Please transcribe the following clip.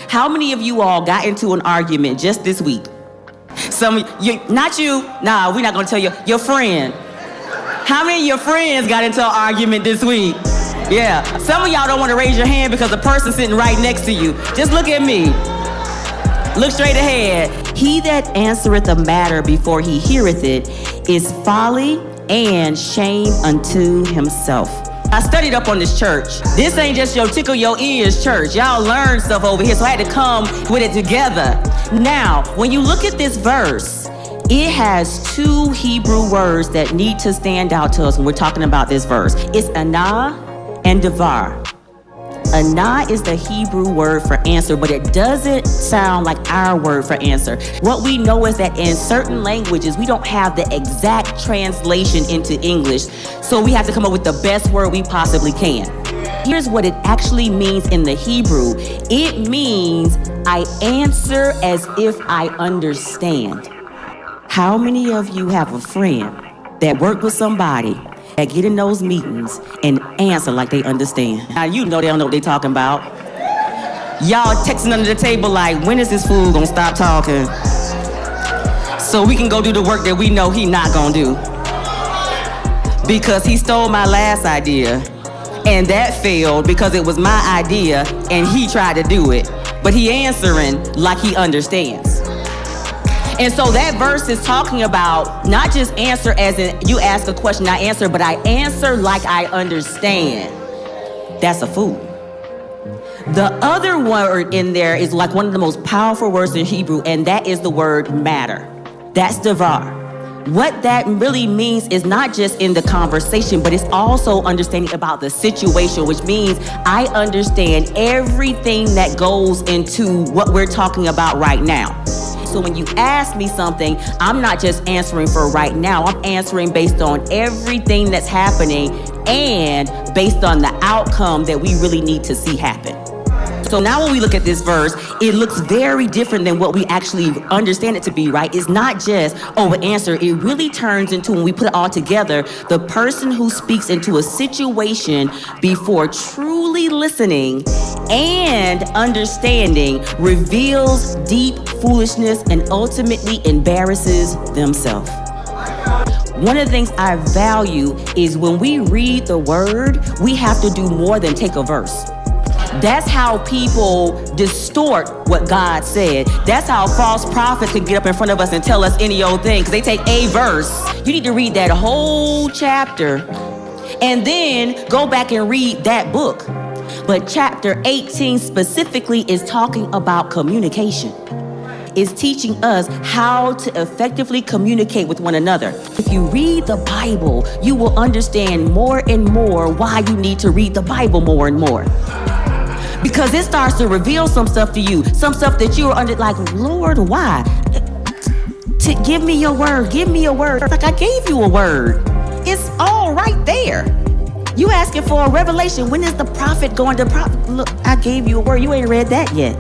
How many of you all got into an argument just this week? Some, you, not you, nah, we're not gonna tell you, your friend. How many of your friends got into an argument this week? Yeah, some of y'all don't wanna raise your hand because the person sitting right next to you. Just look at me. Look straight ahead. He that answereth a matter before he heareth it is folly and shame unto himself. I studied up on this church. This ain't just your tickle your ears church. Y'all learn stuff over here, so I had to come with it together. Now, when you look at this verse, it has two Hebrew words that need to stand out to us when we're talking about this verse. It's anah and davar. Anah is the Hebrew word for answer, but it doesn't sound like our word for answer. What we know is that in certain languages, we don't have the exact translation into English, so we have to come up with the best word we possibly can. Here's what it actually means in the Hebrew. It means I answer as if I understand. How many of you have a friend that worked with somebody that get in those meetings and answer like they understand? Now you know they don't know what they talking about. Y'all texting under the table like, when is this fool gonna stop talking? So we can go do the work that we know he not gonna do. Because he stole my last idea, and that failed because it was my idea and he tried to do it. But he answering like he understands. And so that verse is talking about not just answer as in you ask a question, I answer, but I answer like I understand. That's a fool. The other word in there is like one of the most powerful words in Hebrew, and that is the word matter. That's davar. What that really means is not just in the conversation, but it's also understanding about the situation, which means I understand everything that goes into what we're talking about right now. So when you ask me something, I'm not just answering for right now. I'm answering based on everything that's happening and based on the outcome that we really need to see happen. So now when we look at this verse, it looks very different than what we actually understand it to be, right? It's not just, oh, an answer. It really turns into, when we put it all together, the person who speaks into a situation before truly listening and understanding reveals deep foolishness and ultimately embarrasses themselves. One of the things I value is when we read the word, we have to do more than take a verse. That's how people distort what God said. That's how false prophets can get up in front of us and tell us any old thing, because they take a verse. You need to read that whole chapter and then go back and read that book. But chapter 18 specifically is talking about communication. It's teaching us how to effectively communicate with one another. If you read the Bible, you will understand more and more why you need to read the Bible more and more. Because it starts to reveal some stuff to you, some stuff that you are under, like, Lord, why? Give me your word, give me a word. Like I gave you a word. It's all right there. You asking for a revelation. When is the prophet going to prophet? Look, I gave you a word. You ain't read that yet.